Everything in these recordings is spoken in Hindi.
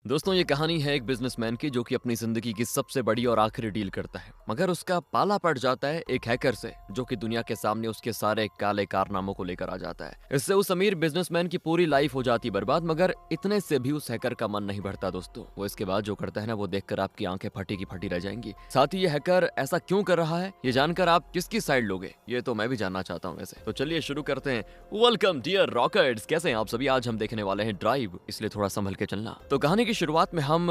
दोस्तों ये कहानी है एक बिजनेसमैन की जो कि अपनी जिंदगी की सबसे बड़ी और आखिरी डील करता है, मगर उसका पाला पड़ जाता है एक हैकर से जो कि दुनिया के सामने उसके सारे काले कारनामों को लेकर आ जाता है। इससे उस अमीर बिजनेसमैन की पूरी लाइफ हो जाती बर्बाद, मगर इतने से भी उस हैकर का मन नहीं भरता दोस्तों। वो इसके बाद जो करता है ना, वो देखकर आपकी आंखें फटी की फटी रह जाएंगी। साथ ही ये हैकर ऐसा क्यों कर रहा है, ये जानकर आप किसकी साइड लोगे, ये तो मैं भी जानना चाहता हूँ वैसे। तो चलिए शुरू करते हैं। वेलकम डियर रॉकेट्स, कैसे हैं आप सभी। आज हम देखने वाले हैं ड्राइव, इसलिए थोड़ा संभल के चलना। तो कहानी की शुरुआत में हम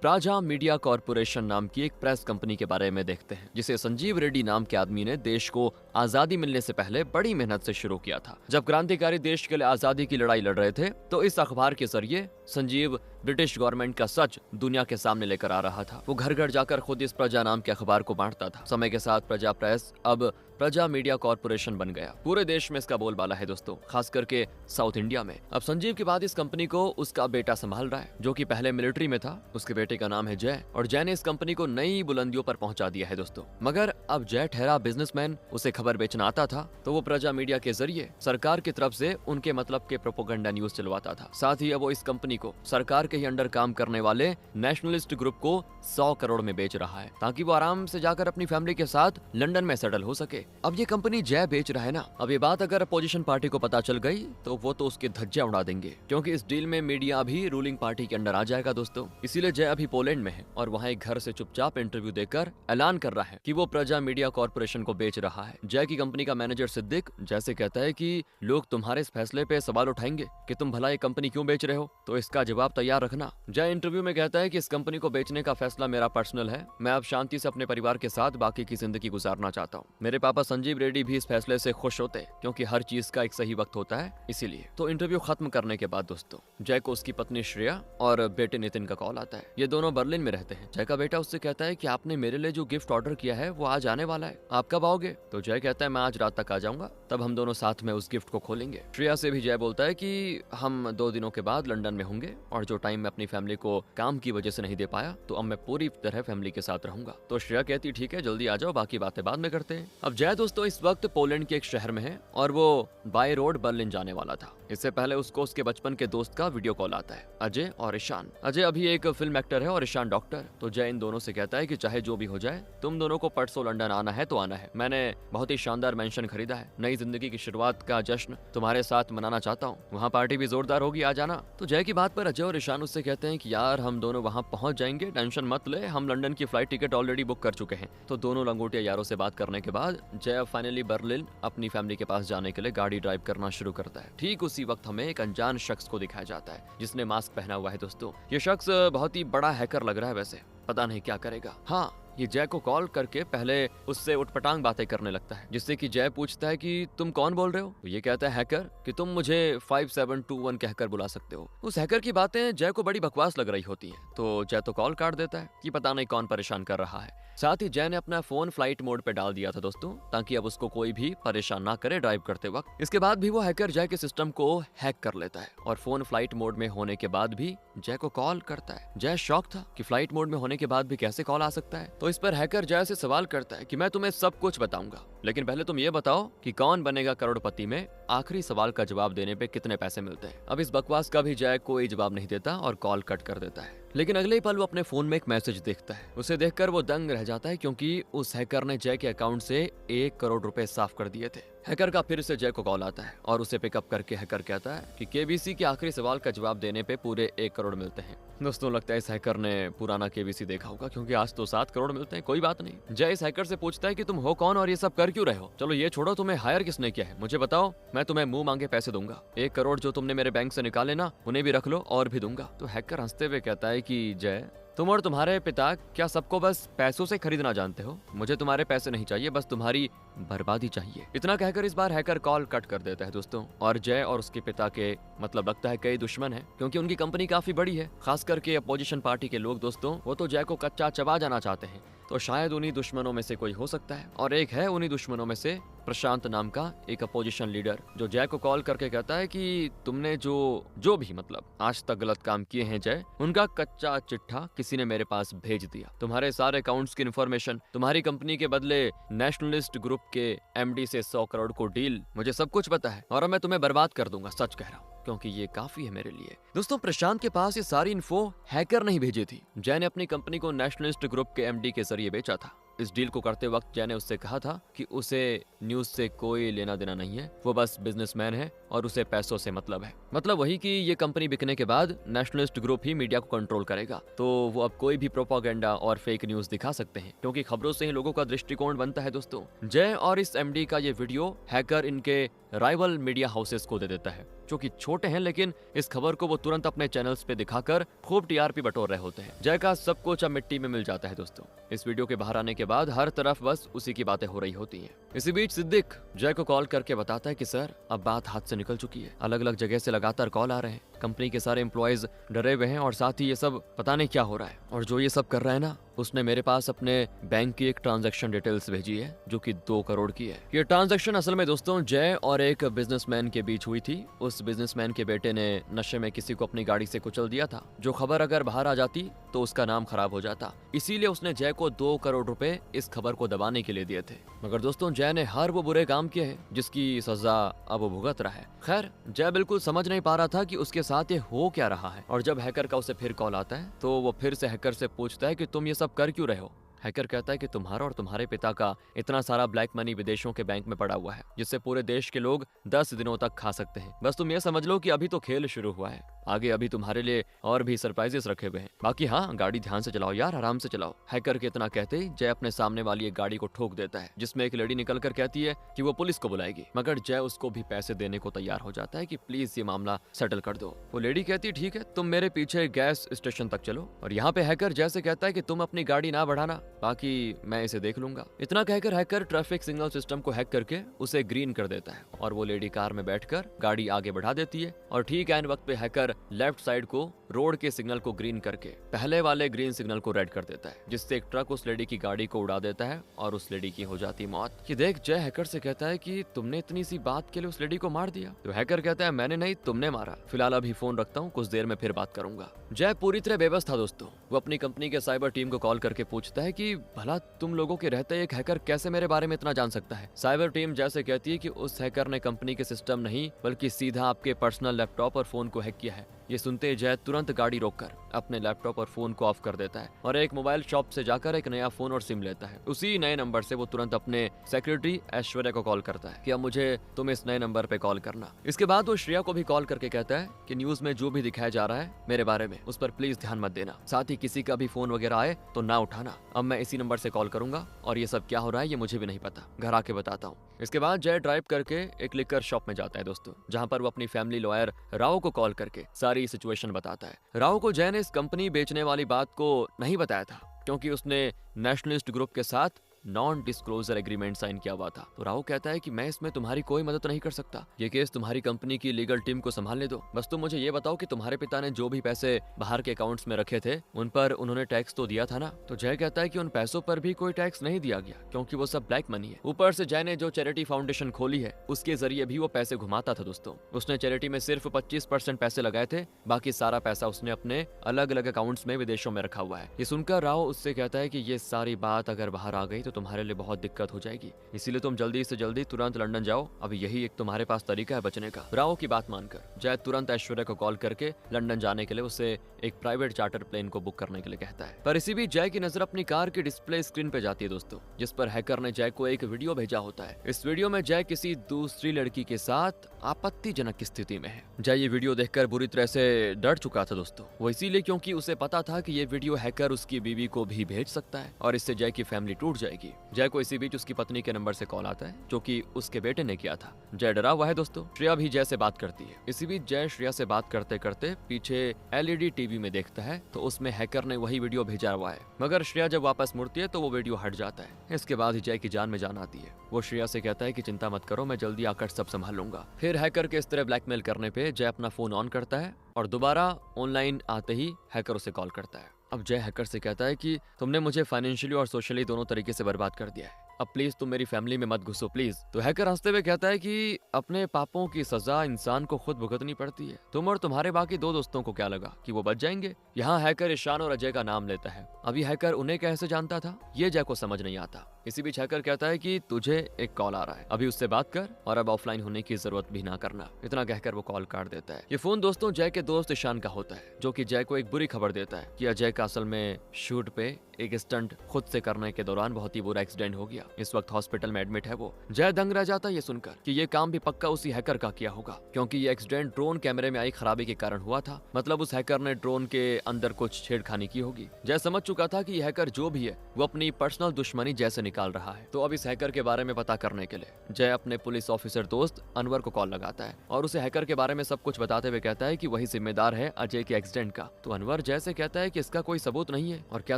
प्राजा मीडिया कॉरपोरेशन नाम की एक प्रेस कंपनी के बारे में देखते हैं, जिसे संजीव रेड्डी नाम के आदमी ने देश को आजादी मिलने से पहले बड़ी मेहनत से शुरू किया था। जब क्रांतिकारी देश के लिए आजादी की लड़ाई लड़ रहे थे, तो इस अखबार के जरिए संजीव ब्रिटिश गवर्नमेंट का सच दुनिया के सामने लेकर आ रहा था। वो घर घर जाकर खुद इस प्रजा नाम के अखबार को बांटता था। समय के साथ प्रजा प्रेस अब प्रजा मीडिया कॉरपोरेशन बन गया। पूरे देश में इसका बोलबाला है दोस्तों, खास करके साउथ इंडिया में। अब संजीव के बाद इस कंपनी को उसका बेटा संभाल रहा है, जो कि पहले मिलिट्री में था। उसके बेटे का नाम है जय, और जय ने इस कंपनी को नई बुलंदियों पर पहुंचा दिया है दोस्तों। मगर अब जय ठहरा बिजनेसमैन, उसे खबर बेचना आता था, तो वो प्रजा मीडिया के जरिए सरकार की तरफ से उनके मतलब के प्रोपोगंडा न्यूज चलवाता था। साथ ही अब वो इस कंपनी को सरकार के ही अंडर काम करने वाले नेशनलिस्ट ग्रुप को 100 करोड़ में बेच रहा है, ताकि वो आराम से जाकर अपनी फैमिली के साथ लंदन में सेटल हो सके। अब ये कंपनी जय बेच रहा है ना, अब ये बात अगर अपोजिशन पार्टी को पता चल गई तो वो तो उसके धज्जियां उड़ा देंगे, क्योंकि इस डील में मीडिया भी रूलिंग पार्टी के अंडर आ जाएगा दोस्तों। इसीलिए जय अभी पोलैंड में है और वहाँ एक घर से चुपचाप इंटरव्यू देकर ऐलान कर रहा है कि वो प्रजा मीडिया कॉरपोरेशन को बेच रहा है। जय की कंपनी का मैनेजर सिद्दीक जैसे कहता है कि लोग तुम्हारे इस फैसले पे सवाल उठाएंगे कि तुम भला ये कंपनी क्यों बेच रहे हो, तो इसका जवाब तैयार रखना। जय इंटरव्यू में कहता है कि इस कंपनी को बेचने का फैसला मेरा पर्सनल है। मैं अब शांति से अपने परिवार के साथ बाकी की जिंदगी गुजारना चाहता हूँ। मेरे पापा संजीव रेड्डी भी इस फैसले से खुश होते, क्योंकि हर चीज का एक सही वक्त होता है, इसीलिए। तो इंटरव्यू खत्म करने के बाद दोस्तों जय को उसकी पत्नी श्रेया और बेटे नितिन का कॉल आता है। ये दोनों बर्लिन में रहते हैं। जय का बेटा उससे कहता है कि आपने मेरे लिए जो गिफ्ट ऑर्डर किया है वो आज आने वाला है, आप कब आओगे। तो जय कहता है मैं आज रात तक आ जाऊंगा, तब हम दोनों साथ में उस गिफ्ट को खोलेंगे। श्रेया से भी जय बोलता है कि हम 2 दिनों के बाद लंदन में होंगे, और जो टाइम मैं अपनी फैमिली को काम की वजह से नहीं दे पाया, तो अब मैं पूरी तरह फैमिली के साथ रहूंगा। तो श्रेया कहती ठीक है, जल्दी आ जाओ, बाकी बातें बाद में करते हैं। अब जय दोस्तों इस वक्त पोलैंड के एक शहर में है और वो बाय रोड बर्लिन जाने वाला था। इससे पहले उसको उसके बचपन के दोस्त का वीडियो कॉल आता है, अजय और ईशान। अजय अभी एक फिल्म एक्टर है और ईशान डॉक्टर। तो जय इन दोनों से कहता है कि चाहे जो भी हो जाए, तुम दोनों को परसों लंदन आना है तो आना है। मैंने बहुत ही शानदार मेंशन खरीदा है, नई जिंदगी की शुरुआत का जश्न तुम्हारे साथ मनाना चाहता हूँ। वहाँ पार्टी भी जोरदार होगी, आ जाना। तो जय की बात पर अजय और ईशान उससे कहते हैं कि यार हम दोनों वहाँ पहुंच जाएंगे, टेंशन मत ले, हम लंदन की फ्लाइट टिकट ऑलरेडी बुक कर चुके हैं। तो दोनों लंगोटिया यारों से बात करने के बाद जय फाइनली बर्लिन अपनी फैमिली के पास जाने के लिए गाड़ी ड्राइव करना शुरू करता है। ठीक उसी वक्त हमें एक अनजान शख्स को दिखाया जाता है, जिसने मास्क पहना हुआ है दोस्तों। ये शख्स बहुत ही बड़ा हैकर लग रहा है वैसे, पता नहीं क्या करेगा। हाँ, ये जय को कॉल करके पहले उससे उटपटांग बातें करने लगता है, जिससे कि जय पूछता है कि तुम कौन बोल रहे हो। तो ये कहता है हैकर कि तुम मुझे 5721 कहकर बुला सकते हो। उस हैकर की बातें जय को बड़ी बकवास लग रही होती हैं, तो जय तो कॉल काट देता है कि पता नहीं कौन परेशान कर रहा है। साथ ही जय ने अपना फोन फ्लाइट मोड पे डाल दिया था दोस्तों, ताकि अब उसको कोई भी परेशान ना करे ड्राइव करते वक्त। इसके बाद भी वो हैकर जय के सिस्टम को हैक कर लेता है और फोन फ्लाइट मोड में होने के बाद भी जय को कॉल करता है। जय शॉक था कि फ्लाइट मोड में होने के बाद भी कैसे कॉल आ सकता है। तो इस पर हैकर जय से सवाल करता है कि मैं तुम्हें सब कुछ बताऊंगा, लेकिन पहले तुम ये बताओ कि कौन बनेगा करोड़पति में आखिरी सवाल का जवाब देने पे कितने पैसे मिलते हैं। अब इस बकवास का भी जय कोई जवाब नहीं देता और कॉल कट कर देता है। लेकिन अगले ही पल वो अपने फोन में एक मैसेज देखता है। उसे देखकर वो दंग रह जाता है, क्योंकि उस हैकर ने जय के अकाउंट से 1 करोड़ रुपए साफ कर दिए थे। हैकर का फिर से जय को कॉल आता है और उसे पिकअप करके हैकर कहता है कि केबीसी के आखिरी सवाल का जवाब देने पे पूरे 1 करोड़ मिलते हैं। दोस्तों लगता है इस हैकर ने पुराना केबीसी देखा होगा, क्योंकि आज तो 7 करोड़ मिलते हैं। कोई बात नहीं। जय इस हैकर से पूछता है कि तुम हो कौन और ये सब कर क्यों रहे हो। चलो ये छोड़ो, तुम्हें हायर किसने किया है मुझे बताओ, मैं तुम्हें मुंह मांगे पैसे दूंगा। 1 करोड़ जो तुमने मेरे बैंक से निकाले ना, उन्हें भी रख लो और भी दूंगा। तो हैकर हंसते हुए कहता है कि जय तुम और तुम्हारे पिता क्या सबको बस पैसों से खरीदना जानते हो। मुझे तुम्हारे पैसे नहीं चाहिए, बस तुम्हारी बर्बादी चाहिए। इतना कहकर इस बार हैकर कॉल कट कर देता है दोस्तों। और जय और उसके पिता के मतलब लगता है कई दुश्मन हैं, क्योंकि उनकी कंपनी काफी बड़ी है। खास करके अपोजिशन पार्टी के लोग दोस्तों, वो तो जय को कच्चा चबा जाना चाहते हैं। तो शायद उन्हीं दुश्मनों में से कोई हो सकता है, और एक है उन्हीं दुश्मनों में से प्रशांत नाम का एक अपोजिशन लीडर, जो जय को कॉल करके कहता है कि तुमने जो भी मतलब आज तक गलत काम किए हैं जय, उनका कच्चा चिट्ठा किसी ने मेरे पास भेज दिया। तुम्हारे सारे अकाउंट्स की इन्फॉर्मेशन, तुम्हारी कंपनी के बदले नेशनलिस्ट ग्रुप के एमडी से 100 करोड़ को डील, मुझे सब कुछ पता है और अब मैं तुम्हें बर्बाद कर दूंगा, सच कह रहा हूँ। क्योंकि ये काफी है मेरे लिए। दोस्तों, प्रशांत के पास ये सारी इन्फो हैकर नहीं भेजी थी। जय ने अपनी कंपनी को नेशनलिस्ट ग्रुप के एमडी के जरिए बेचा था। इस डील को करते वक्त जय ने उससे कहा था कि उसे न्यूज से कोई लेना देना नहीं है, वो बस बिजनेसमैन है और उसे पैसों से मतलब है। मतलब वही कि ये कंपनी बिकने के बाद नेशनलिस्ट ग्रुप ही मीडिया को कंट्रोल करेगा, तो वो अब कोई भी प्रोपागेंडा और फेक न्यूज दिखा सकते हैं, क्योंकि खबरों से ही लोगों का दृष्टिकोण बनता है। दोस्तों, जय और इस एमडी का ये वीडियो हैकर इनके राइवल मीडिया हाउसेस को दे देता है, जो कि छोटे हैं, लेकिन इस खबर को वो तुरंत अपने चैनल्स पे दिखाकर खूब टीआरपी बटोर रहे होते हैं। जय का सब कुछ अब मिट्टी में मिल जाता है। दोस्तों, इस वीडियो के बाहर आने के बाद हर तरफ बस उसी की बातें हो रही होती हैं। इसी बीच सिद्दीक जय को कॉल करके बताता है कि सर, अब बात हाथ से निकल चुकी है। अलग अलग जगह से लगातार कॉल आ रहे हैं, कंपनी के सारे एम्प्लॉयज डरे हुए हैं और साथ ही ये सब पता नहीं क्या हो रहा है। और जो ये सब कर रहा है ना, उसने मेरे पास अपने बैंक की एक ट्रांजैक्शन डिटेल्स भेजी है, जो कि 2 करोड़ की है। ये ट्रांजैक्शन असल में दोस्तों जय और एक बिजनेसमैन के बीच हुई थी। उस बिजनेसमैन के बेटे ने नशे में किसी को अपनी गाड़ी से कुचल दिया था। जो खबर अगर बाहर आ जाती तो उसका नाम खराब हो जाता, इसीलिए उसने जय को 2 करोड़ रुपए इस खबर को दबाने के लिए दिए थे। मगर दोस्तों, जय ने हर वो बुरे काम किए हैं जिसकी सजा अब वो भुगत रहा है। खैर, जय बिल्कुल समझ नहीं पा रहा था कि उसके साथ ये हो क्या रहा है। और जब हैकर का उसे फिर कॉल आता है तो वो फिर से हैकर से पूछता है कि तुम ये सब कर क्यों रहे हो। हैकर कहता है कि तुम्हारा और तुम्हारे पिता का इतना सारा ब्लैक मनी विदेशों के बैंक में पड़ा हुआ है, जिससे पूरे देश के लोग 10 दिनों तक खा सकते हैं। बस तुम ये समझ लो कि अभी तो खेल शुरू हुआ है, आगे अभी तुम्हारे लिए और भी सरप्राइजेस रखे हुए हैं। बाकी हाँ, गाड़ी ध्यान से चलाओ यार, आराम से चलाओ। हैकर के इतना कहते ही जय अपने सामने वाली एक गाड़ी को ठोक देता है, जिसमें एक लेडी निकल कर कहती है कि वो पुलिस को बुलाएगी। मगर जय उसको भी पैसे देने को तैयार हो जाता है कि प्लीज ये मामला सेटल कर दो। वो लेडी कहती है ठीक है, तुम मेरे पीछे गैस स्टेशन तक चलो। और यहाँ पे हैकर जय से कहता है कि तुम अपनी गाड़ी ना बढ़ाना, बाकी मैं इसे देख लूंगा। इतना कहकर हैकर ट्रैफिक सिग्नल सिस्टम को हैक करके उसे ग्रीन कर देता है और वो लेडी कार में बैठकर गाड़ी आगे बढ़ा देती है। और ठीक ऐन वक्त पे हैकर लेफ्ट साइड को रोड के सिग्नल को ग्रीन करके पहले वाले ग्रीन सिग्नल को रेड कर देता है, जिससे एक ट्रक उस लेडी की गाड़ी को उड़ा देता है और उस लेडी की हो जाती मौत। कि देख, जय हैकर से कहता है कि तुमने इतनी सी बात के लिए उस लेडी को मार दिया। तो हैकर कहता है मैंने नहीं, तुमने मारा। फिलहाल अभी फोन रखता हूँ, कुछ देर में फिर बात करूंगा। जय पूरी तरह बेबस था दोस्तों। वो अपनी कंपनी के साइबर टीम को कॉल करके पूछता है कि भला तुम लोगों के रहते एक हैकर कैसे मेरे बारे में इतना जान सकता है। साइबर टीम जैसे कहती है कि उस हैकर ने कंपनी के सिस्टम नहीं बल्कि सीधा आपके पर्सनल लैपटॉप और फोन को हैक किया है। ये सुनते जय तुरंत गाड़ी रोककर अपने लैपटॉप और फोन को ऑफ कर देता है और एक मोबाइल शॉप से जाकर एक नया फोन और सिम लेता है। उसी नए नंबर से वो तुरंत अपने सेक्रेटरी ऐश्वर्या को कॉल करता है कि अब मुझे तुम इस नए नंबर पे कॉल करना। इसके बाद वो श्रेया को भी कॉल करके कहता है कि न्यूज में जो भी दिखाया जा रहा है मेरे बारे में, उस पर प्लीज ध्यान मत देना। साथ ही किसी का भी फोन वगैरह आए तो ना उठाना। अब मैं इसी नंबर से कॉल करूंगा और ये सब क्या हो रहा है ये मुझे भी नहीं पता, घर आके बताता हूँ। इसके बाद जय ड्राइव करके एक लिकर शॉप में जाता है दोस्तों, जहाँ पर वो अपनी फैमिली लॉयर राव को कॉल करके सारी सिचुएशन बताता है। राव को जय ने इस कंपनी बेचने वाली बात को नहीं बताया था, क्योंकि उसने नेशनलिस्ट ग्रुप के साथ नॉन डिस्क्लोजर एग्रीमेंट साइन किया हुआ था। तो राव कहता है कि मैं इसमें तुम्हारी कोई मदद नहीं कर सकता, ये केस तुम्हारी कंपनी की लीगल टीम को संभालने दो। बस तुम मुझे ये बताओ कि तुम्हारे पिता ने जो भी पैसे बाहर के अकाउंट्स में रखे थे उन पर उन्होंने टैक्स तो दिया था ना। तो जय कहता है कि उन पैसों पर भी कोई टैक्स नहीं दिया गया, क्योंकि वो सब ब्लैक मनी है। ऊपर से जय ने जो चैरिटी फाउंडेशन खोली है उसके जरिए भी वो पैसे घुमाता था दोस्तों। उसने चैरिटी में सिर्फ 25% पैसे लगाए थे, बाकी सारा पैसा उसने अपने अलग अलग अकाउंट्स में विदेशों में रखा हुआ है। ये सुनकर राव उससे कहता है कि ये सारी बात अगर बाहर आ गई तो तुम्हारे लिए बहुत दिक्कत हो जाएगी, इसीलिए तुम जल्दी से जल्दी तुरंत लंदन जाओ, अभी यही एक तुम्हारे पास तरीका है बचने का। राव की बात मानकर जय तुरंत ऐश्वर्या को कॉल करके लंदन जाने के लिए उसे एक प्राइवेट चार्टर प्लेन को बुक करने के लिए कहता है। पर इसी बीच जय की नजर अपनी कार की डिस्प्ले स्क्रीन पे जाती है दोस्तों, जिस पर हैकर ने जय को एक वीडियो भेजा होता है। इस वीडियो में जय किसी दूसरी लड़की के साथ आपत्तिजनक स्थिति में है। जय ये वीडियो देखकर बुरी तरह से डर चुका था दोस्तों, वो इसीलिए क्योंकि उसे पता था कि ये वीडियो हैकर उसकी बीवी को भी भेज सकता है और इससे जय की फैमिली टूट जाएगी। जय को इसी बीच उसकी पत्नी के नंबर से कॉल आता है, जो कि उसके बेटे ने किया था। जय डरा हुआ है दोस्तों। श्रेया भी जय से बात करती है। इसी बीच जय श्रेया से बात करते करते पीछे एलईडी टीवी में देखता है तो उसमें हैकर ने वही वीडियो भेजा हुआ है, मगर श्रेया जब वापस मुड़ती है तो वो वीडियो हट जाता है। इसके बाद ही जय की जान में जान आती है। वो श्रेया से कहता है कि चिंता मत करो, मैं जल्दी आकर सब संभाल लूंगा। फिर हैकर के इस तरह ब्लैकमेल करने पे जय अपना फोन ऑन करता है और दोबारा ऑनलाइन आते ही हैकर उसे कॉल करता है। अब जय हैकर से कहता है कि तुमने मुझे फाइनेंशियली और सोशली दोनों तरीके से बर्बाद कर दिया है, अब प्लीज तुम मेरी फैमिली में मत घुसो प्लीज। तो हैकर हंसते हुए कहता है कि अपने पापों की सजा इंसान को खुद भुगतनी पड़ती है, तुम और तुम्हारे बाकी 2 दोस्तों को क्या लगा कि वो बच जाएंगे। यहाँ हैकर ईशान और अजय का नाम लेता है। अभी हैकर उन्हें कैसे जानता था ये जय को समझ नहीं आता। इसी बीच हैकर कहता है कि तुझे एक कॉल आ रहा है, अभी उससे बात कर और अब ऑफलाइन होने की जरूरत भी ना करना। इतना कहकर वो कॉल काट देता है। ये फोन दोस्तों जय के दोस्त ईशान का होता है, जो कि जय को एक बुरी खबर देता है कि अजय का असल में शूट पे एक स्टंट खुद से करने के दौरान बहुत ही बुरा एक्सीडेंट हो गया। इस वक्त हॉस्पिटल में एडमिट है वो। जय दंग रह जाता है ये सुनकर कि ये काम भी पक्का उसी हैकर का किया होगा, क्योंकि ये एक्सीडेंट ड्रोन कैमरे में आई खराबी के कारण हुआ था। मतलब उस हैकर ने ड्रोन के अंदर कुछ छेड़खानी की होगी। जय समझ चुका था कि ये हैकर जो भी है वो अपनी पर्सनल दुश्मनी जय से निकाल रहा है। तो अब इस हैकर के बारे में पता करने के लिए जय अपने पुलिस ऑफिसर दोस्त अनवर को कॉल लगाता है और उसे हैकर के बारे में सब कुछ बताते हुए कहता है कि वही जिम्मेदार है अजय के एक्सीडेंट का। तो अनवर जय से कहता है कि इसका कोई सबूत नहीं है, और क्या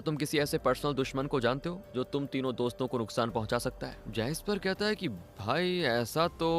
तुम किसी ऐसे पर्सनल दुश्मन को जानते हो जो तुम तीनों दोस्तों को नुकसान पहुंचा सकता है? जय इस पर कहता है कि भाई ऐसा तो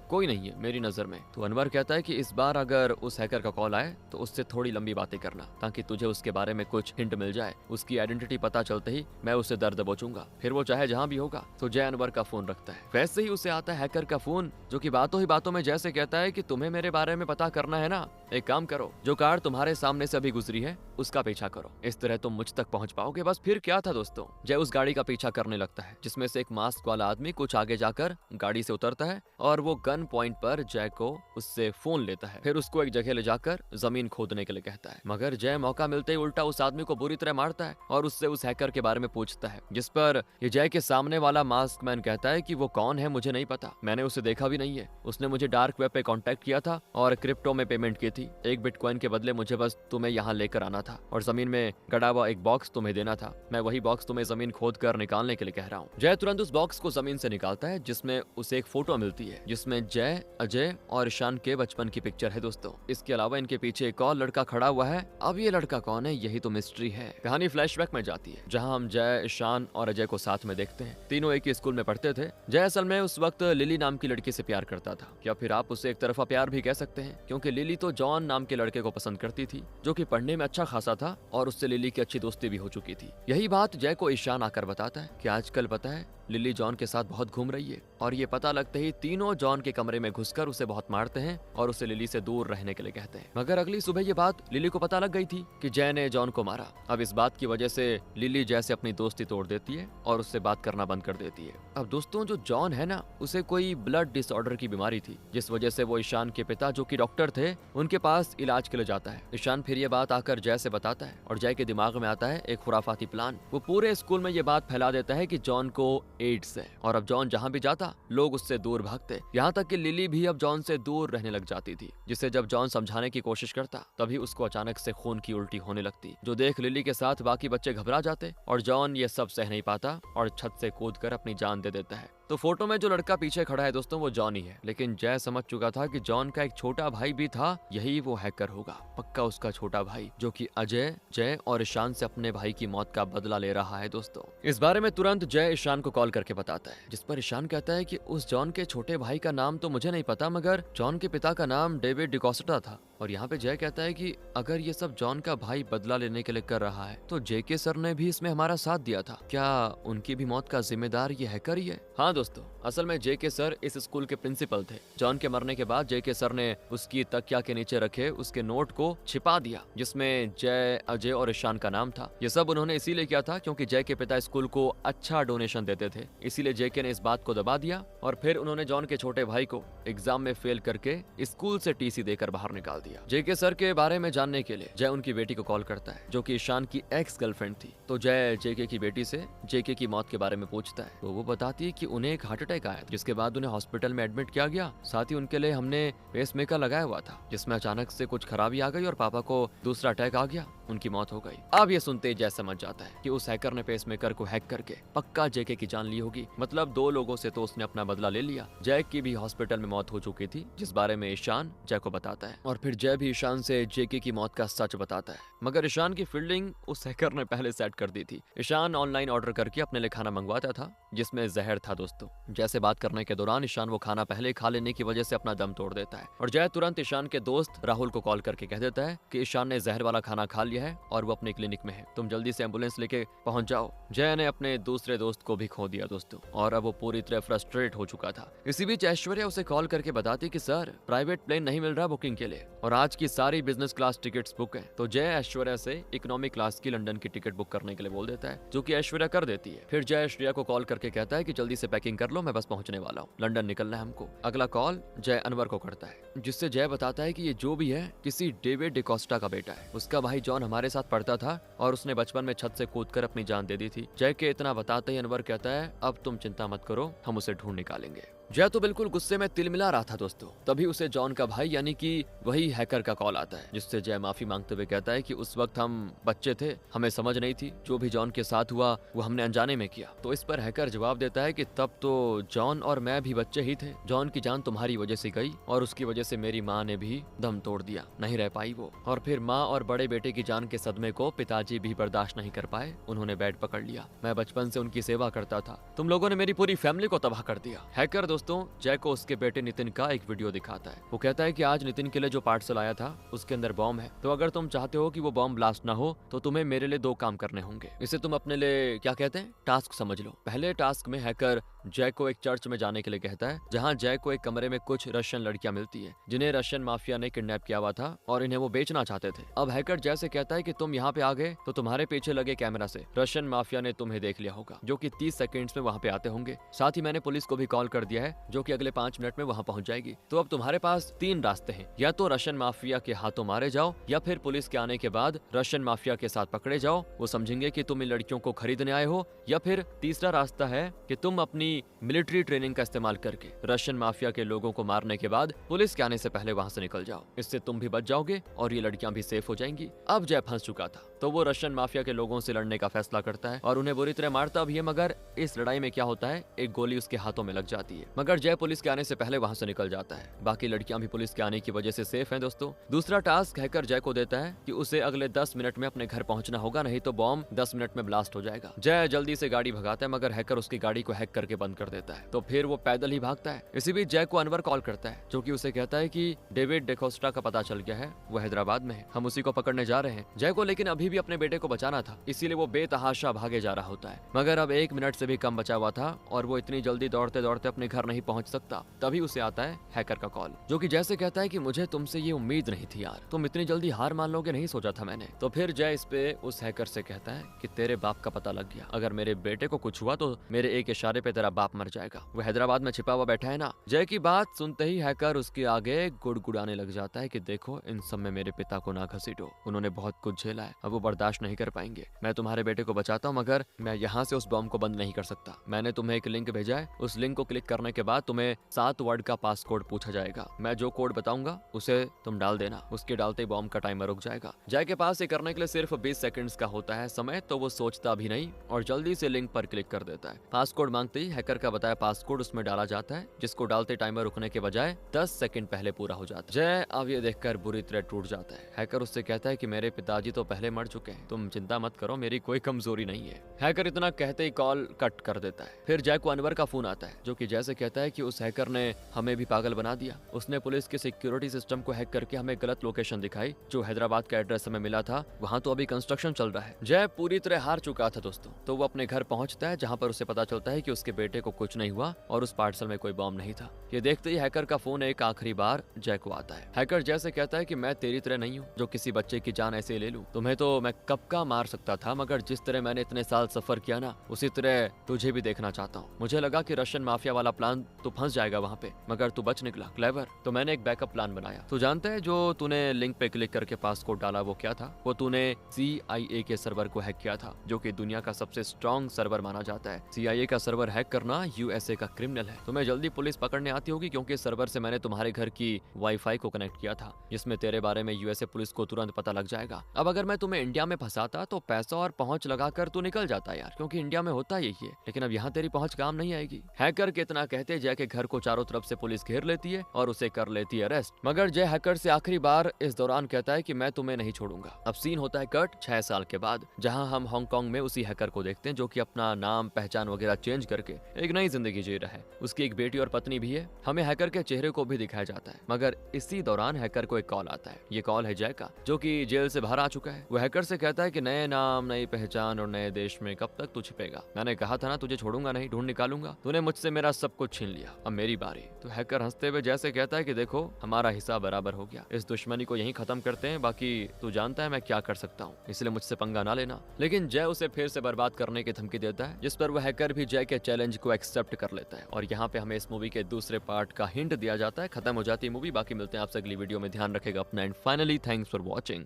कोई नहीं है मेरी नजर में। तो अनवर कहता है कि इस बार अगर उस हैकर का कॉल आए तो उससे थोड़ी लंबी बातें करना, ताकि तुझे उसके बारे में कुछ हिंट मिल जाए। उसकी आइडेंटिटी पता चलते ही मैं उससे दर्द दबोचूंगा, फिर वो चाहे जहां भी होगा। तो जय अनवर का फोन रखता है। वैसे ही उसे आता है हैकर का फोन, जो कि बातों ही बातों में जैसे कहता है कि तुम्हें मेरे बारे में पता करना है ना, एक काम करो, जो कार तुम्हारे सामने से अभी गुजरी है उसका पीछा करो, इस तरह तुम मुझ तक पहुंच पाओगे। बस फिर क्या था दोस्तों, जय उस गाड़ी का पीछा करने लगता है, जिसमें से एक मास्क वाला आदमी कुछ आगे जाकर गाड़ी से उतरता है और वो गन पॉइंट पर जय को उससे फोन लेता है। फिर उसको एक जगह ले जाकर जमीन खोदने के लिए कहता है, मगर जय मौका मिलते ही उल्टा उस आदमी को बुरी तरह मारता है और उससे उस हैकर के बारे में पूछता है, जिस पर ये जय के सामने वाला मास्क मैन कहता है कि वो कौन है मुझे नहीं पता, मैंने उसे देखा भी नहीं है। उसने मुझे डार्क वेब पे कांटेक्ट किया था और क्रिप्टो में पेमेंट की थी। 1 बिटकॉइन के बदले मुझे बस तुम्हें यहाँ लेकर आना था और जमीन में गड़ा हुआ एक बॉक्स तुम्हें देना था। मैं वही बॉक्स तुम्हें जमीन खोद कर निकालने के लिए कह रहा हूँ। जय तुरंत उस बॉक्स को जमीन से निकालता है, जिसमें उसे एक फोटो मिलती है, जिसमें जय, अजय और ईशान के बचपन की पिक्चर है दोस्तों। इसके अलावा इनके पीछे एक और लड़का खड़ा हुआ है। अब ये लड़का कौन है, यही तो मिस्ट्री है। कहानी फ्लैशबैक में जाती है, जहाँ हम जय, ईशान और अजय को साथ में देखते हैं। तीनों एक ही स्कूल में पढ़ते थे। जय असल में उस वक्त लिली नाम की लड़की से प्यार करता था, या फिर आप उसे एक तरफा प्यार भी कह सकते हैं, क्योंकि लिली तो जॉन नाम के लड़के को पसंद करती थी, जो कि पढ़ने में अच्छा खासा था और उससे लिली की अच्छी दोस्ती भी हो चुकी थी। यही बात जय को ईशान आकर बताता है कि आजकल पता है लिली जॉन के साथ बहुत घूम रही है, और ये पता लगते ही तीनों जॉन के कमरे में घुसकर उसे बहुत मारते हैं और उसे लिली से दूर रहने के लिए कहते हैं। मगर अगली सुबह ये बात लिली को पता लग गई थी कि जय ने जॉन को मारा। अब इस बात की वजह से लिली जय से अपनी दोस्ती तोड़ देती है और उससे बात करना बंद कर देती है। अब दोस्तों जो जॉन है ना, उसे कोई ब्लड डिसऑर्डर की बीमारी थी, जिस वजह से वो ईशान के पिता जो कि डॉक्टर थे उनके पास इलाज के लिए जाता है। ईशान फिर ये बात आकर जय से बताता है और जय के दिमाग में आता है एक खुराफाती प्लान। वो पूरे स्कूल में ये बात फैला देता है कि जॉन को एड्स है, और अब जॉन जहाँ भी जाता लोग उससे दूर भागते। यहाँ तक कि लिली भी अब जॉन से दूर रहने लग जाती थी, जिसे जब जॉन समझाने की कोशिश करता तभी उसको अचानक से खून की उल्टी होने लगती, जो देख लिली के साथ बाकी बच्चे घबरा जाते और जॉन ये सब सह नहीं पाता और छत से कूदकर अपनी जान दे देता है। तो फोटो में जो लड़का पीछे खड़ा है दोस्तों वो जॉन ही है, लेकिन जय समझ चुका था कि जॉन का एक छोटा भाई भी था, यही वो हैकर होगा, पक्का उसका छोटा भाई, जो कि अजय, जय और ईशान से अपने भाई की मौत का बदला ले रहा है दोस्तों। इस बारे में तुरंत जय ईशान को कॉल करके बताता है, जिस पर ईशान कहता है कि उस जॉन के छोटे भाई का नाम तो मुझे नहीं पता, मगर जॉन के पिता का नाम डेविड डिकोस्टा था। और यहाँ पे जय कहता है कि अगर ये सब जॉन का भाई बदला लेने के लिए कर रहा है तो जेके सर ने भी इसमें हमारा साथ दिया था, क्या उनकी भी मौत का जिम्मेदार ये हैकर ही है? हाँ दोस्तों, असल में जेके सर इस स्कूल के प्रिंसिपल थे। जॉन के मरने के बाद जेके सर ने उसकी तकिया के नीचे रखे उसके नोट को छिपा दिया, जिसमें जय, अजय और ईशान का नाम था। ये सब उन्होंने इसीलिए किया था क्योंकि जय के पिता स्कूल को अच्छा डोनेशन देते थे, इसीलिए जेके ने इस बात को दबा दिया और फिर उन्होंने जॉन के छोटे भाई को एग्जाम में फेल करके स्कूल से टीसी देकर बाहर निकाल दिया। जेके सर के बारे में जानने के लिए जय उनकी बेटी को कॉल करता है, जो कि ईशान की एक्स गर्लफ्रेंड थी। तो जय जेके की बेटी से जेके की मौत के बारे में पूछता है, तो वो बताती है कि उन्हें एक हार्ट अटैक आया, जिसके बाद उन्हें हॉस्पिटल में एडमिट किया गया। साथ ही उनके लिए हमने पेसमेकर लगाया हुआ था, जिसमें अचानक से कुछ खराबी आ गई और पापा को दूसरा अटैक आ गया, उनकी मौत हो गई। अब ये सुनते ही जय समझ जाता है कि उस हैकर ने पेसमेकर को हैक करके पक्का जेके की जान ली होगी। मतलब 2 लोगों से तो उसने अपना बदला ले लिया। जय की भी हॉस्पिटल में मौत हो चुकी थी, जिस बारे में ईशान जय को बताता है, और फिर जय भी ईशान से जेके की मौत का सच बताता है। मगर ईशान की फील्डिंग उस हैकर ने पहले सेट कर दी थी। ईशान ऑनलाइन ऑर्डर करके अपने लिए खाना मंगवाता था, जिसमें जहर था दोस्तों। जैसे बात करने के दौरान ईशान वो खाना पहले खा लेने की वजह से अपना दम तोड़ देता है, और जय तुरंत ईशान के दोस्त राहुल को कॉल करके कह देता है कि ईशान ने जहर वाला खाना खा लिया लिया है और वो अपने क्लिनिक में है, तुम जल्दी से एम्बुलेंस लेके पहुंच जाओ। जय ने अपने दूसरे दोस्त को भी खो दिया दोस्तों, और अब वो पूरी तरह फ्रस्ट्रेट हो चुका था। इसी बीच ऐश्वर्या उसे कॉल करके बताती कि सर प्राइवेट प्लेन नहीं मिल रहा बुकिंग के लिए, और आज की सारी बिजनेस क्लास टिकट्स बुक है। तो जय ऐश्वर्या से इकोनॉमी क्लास की लंदन की टिकट बुक करने के लिए बोल देता है, जो कि ऐश्वर्या कर देती है। फिर जय श्रेया को कॉल करके कहता है कि जल्दी से पैकिंग कर लो, मैं बस पहुंचने वाला हूँ, लंदन निकलना है हमको। अगला कॉल जय अनवर को करता है, जिससे जय बताता है कि ये जो भी है किसी डेविड डिकोस्टा का बेटा है। उसका भाई जॉन हमारे साथ पढ़ता था और उसने बचपन में छत से कूदकर अपनी जान दे दी थी। जय के इतना बताते ही अनवर कहता है अब तुम चिंता मत करो, हम उसे ढूंढ निकालेंगे। जय तो बिल्कुल गुस्से में तिलमिला रहा था दोस्तों, तभी उसे जॉन का भाई यानी कि वही हैकर का कॉल आता है, जिससे जय माफी मांगते हुए कहता है कि उस वक्त हम बच्चे थे, हमें समझ नहीं थी, जो भी जॉन के साथ हुआ वो हमने अनजाने में किया। तो इस पर हैकर जवाब देता है कि तब तो जॉन और मैं भी बच्चे ही थे, जॉन की जान तुम्हारी वजह से गई और उसकी वजह से मेरी माँ ने भी दम तोड़ दिया, नहीं रह पाई वो। और फिर माँ और बड़े बेटे की जान के सदमे को पिताजी भी बर्दाश्त नहीं कर पाए, उन्होंने बेड पकड़ लिया। मैं बचपन से उनकी सेवा करता था, तुम लोगों ने मेरी पूरी फैमिली को तबाह कर दिया। हैकर दोस्तों जय को उसके बेटे नितिन का एक वीडियो दिखाता है। वो कहता है कि आज नितिन के लिए जो पार्सल आया था उसके अंदर बॉम्ब है, तो अगर तुम चाहते हो कि वो बॉम्ब ब्लास्ट ना हो तो तुम्हें मेरे लिए 2 काम करने होंगे। इसे तुम अपने लिए क्या कहते हैं, टास्क समझ लो। पहले टास्क में हैकर जय को एक चर्च में जाने के लिए कहता है, जहां जय को एक कमरे में कुछ रशियन लड़कियां मिलती है, जिन्हें रशियन माफिया ने किडनैप किया हुआ था और इन्हें वो बेचना चाहते थे। अब हैकर जय से कहता है कि तुम यहाँ पे आ गए तो तुम्हारे पीछे लगे कैमरा से रशियन माफिया ने तुम्हें देख लिया होगा, जो कि 30 सेकंड्स में वहाँ पे आते होंगे। साथ ही मैंने पुलिस को भी कॉल कर दिया है, जो कि अगले 5 मिनट में वहाँ पहुंच जाएगी। तो अब तुम्हारे पास 3 रास्ते हैं, या तो रशियन माफिया के हाथों मारे जाओ, या फिर पुलिस के आने के बाद रशियन माफिया के साथ पकड़े जाओ, वो समझेंगे कि तुम इन लड़कियों को खरीदने आए हो, या फिर तीसरा रास्ता है कि तुम अपनी मिलिट्री ट्रेनिंग का इस्तेमाल करके रशियन माफिया के लोगों को मारने के बाद पुलिस के आने से पहले वहां से निकल जाओ। इससे तुम भी बच जाओगे और ये लड़कियां भी सेफ हो जाएंगी। अब जय फंस चुका था, तो वो रशियन माफिया के लोगों से लड़ने का फैसला करता है और उन्हें बुरी तरह मारता भी है। मगर इस लड़ाई में क्या होता है, एक गोली उसके हाथों में लग जाती है, मगर जय पुलिस के आने से पहले वहां से निकल जाता है। बाकी लड़कियां भी पुलिस के आने की वजह से सेफ हैं दोस्तों। दूसरा टास्क हैकर जय को देता है कि उसे अगले 10 मिनट में अपने घर पहुंचना होगा, नहीं तो बॉम्ब 10 मिनट में ब्लास्ट हो जाएगा। जय जल्दी से गाड़ी भगाता है, मगर हैकर उसकी गाड़ी को हैक करके बंद कर देता है, तो फिर वो पैदल ही भागता है। इसी बीच जय को अनवर कॉल करता है, जो कि उसे कहता है कि डेविड डिकोस्टा का पता चल गया है, वो हैदराबाद में है, हम उसी को पकड़ने जा रहे हैं। जय को लेकिन अभी भी अपने बेटे को बचाना था, इसीलिए वो बेतहाशा भागे जा रहा होता है, मगर अब 1 मिनट से भी कम बचा हुआ था और वो इतनी जल्दी दौड़ते दौड़ते अपने घर नहीं पहुंच सकता। तभी उसे आता है हैकर का कॉल, जो कि जैसे कहता है कि मुझे तुमसे ये उम्मीद नहीं थी यार, तुम इतनी जल्दी हार मान लोगे नहीं सोचा था मैंने। तो फिर जय इस पे उस हैकर से कहता है कि तेरे बाप का पता लग गया, अगर मेरे बेटे को कुछ हुआ तो मेरे एक इशारे पे तेरा बाप मर जाएगा, वो हैदराबाद में छिपा हुआ बैठा है ना। जय की बात सुनते ही हैकर उसके आगे गुड़गुड़ाने लग जाता है कि देखो इन सब में मेरे पिता को ना घसीटो, उन्होंने बहुत कुछ झेला है, अब वो बर्दाश्त नहीं कर पाएंगे। मैं तुम्हारे बेटे को बचाता हूँ, मगर मैं यहाँ से उस बॉम्ब को बंद नहीं कर सकता। मैंने तुम्हें एक लिंक भेजा है, उस लिंक को क्लिक करने के बाद तुम्हें 7 वर्ड का पास कोड पूछा जाएगा, मैं जो कोड बताऊंगा उसे तुम डाल देना, उसके डालते ही बॉम्ब का टाइमर रुक जाएगा। जय के पास ये करने के लिए सिर्फ 20 सेकंड्स का होता है समय, तो वो सोचता भी नहीं और जल्दी से लिंक पर क्लिक कर देता है। पासकोड मांगते ही हैकर का बताया पासकोड उसमें डाला जाता है, जिसको डालते टाइमर रुकने के बजाय 10 सेकंड पहले पूरा हो जाता है। जय अब ये देखकर बुरी तरह टूट जाता है। हैकर उससे कहता है कि मेरे पिताजी तो पहले मर चुके हैं, तुम चिंता मत करो, मेरी कोई कमजोरी नहीं है। हैकर इतना कहते ही कॉल कट कर देता है। फिर जय को अनवर का फोन आता है, जो कि जैसे कहता है कि उस हैकर ने हमें भी पागल बना दिया, उसने पुलिस के सिक्योरिटी सिस्टम को हैक करके हमें गलत लोकेशन दिखाई, जो हैदराबाद का एड्रेस हमें मिला था वहाँ तो अभी कंस्ट्रक्शन चल रहा है। जय पूरी तरह हार चुका था दोस्तों, तो वो अपने घर पहुंचता है, जहाँ पर उसे पता चलता है कि उसके बेटे को कुछ नहीं हुआ और उस पार्सल में कोई बॉम्ब नहीं था। ये देखते ही हैकर का फोन एक आखिरी बार जय को आता है। हैकर जैसे कहता है कि मैं तेरी तरह नहीं हूँ जो किसी बच्चे की जान ऐसे ले लूं, तुम्हें तो मैं कब का मार सकता था, मगर जिस तरह मैंने इतने साल सफर किया ना, उसी तरह तुझे भी देखना चाहता हूँ। मुझे लगा कि रशियन माफिया वाला प्लान तो फंस जाएगा वहाँ पे, मगर तू बच निकला, क्लेवर। तो मैंने एक बैकअप प्लान बनाया। तू जानता है जो तूने लिंक पे क्लिक करके पासकोड डाला वो क्या था? वो तूने CIA के सर्वर को हैक किया था, जो कि दुनिया का सबसे स्ट्रॉन्ग सर्वर माना जाता है। CIA का सर्वर हैक करना USA का क्रिमिनल है। तुम्हें जल्दी पुलिस पकड़ने आती होगी, क्योंकि सर्वर से मैंने तुम्हारे घर की वाईफाई को कनेक्ट किया था, जिसमें तेरे बारे में USA पुलिस को तुरंत पता लग जाएगा। अब अगर मैं तुम्हें इंडिया में फंसाता तो पैसा और पहुंच लगाकर तू निकल जाता यार, क्योंकि इंडिया में होता यही है, लेकिन अब यहाँ तेरी पहुंच काम नहीं आएगी। हैकर के इतना कहते जय के घर को चारों तरफ से पुलिस घेर लेती है और उसे कर लेती है अरेस्ट, मगर जय हैकर से आखिरी बार इस दौरान कहता है कि मैं तुम्हें नहीं छोड़ूंगा। अब सीन होता है कट 6 साल के बाद, जहां हम हांगकांग में उसी हैकर को देखते हैं, जो कि अपना नाम पहचान वगैरह चेंज करके एक नई जिंदगी जी रहा है। उसकी एक बेटी और पत्नी भी है। हमें हैकर के चेहरे को भी दिखाया जाता है, मगर इसी दौरान हैकर को एक कॉल आता है। ये कॉल है जय का, जो कि जेल से बाहर आ चुका है। वो हैकर हैकर से कहता है कि नए नाम, नई पहचान और नए देश में कब तक तू छिपेगा? मैंने कहा था ना तुझे छोड़ूंगा नहीं, ढूंढ निकालूंगा। तूने मुझसे मेरा सब कुछ छीन लिया, अब मेरी बारी। तो हैकर हंसते हुए जैसे कहता है कि देखो हमारा हिसाब बराबर हो गया, इस दुश्मनी को यहीं खत्म करते हैं, बाकी तू जानता है मैं क्या कर सकता हूँ, इसलिए मुझसे पंगा ना लेना। लेकिन जय उसे फिर से बर्बाद करने की धमकी देता है, जिस पर वह हैकर भी जय के चैलेंज को एक्सेप्ट कर लेता है। और यहाँ पे हमें इस मूवी के दूसरे पार्ट का हिंट दिया जाता है। खत्म हो जाती है मूवी। बाकी मिलते हैं आपसे अगली वीडियो में। ध्यान रखेगा अपना and finally thanks for watching.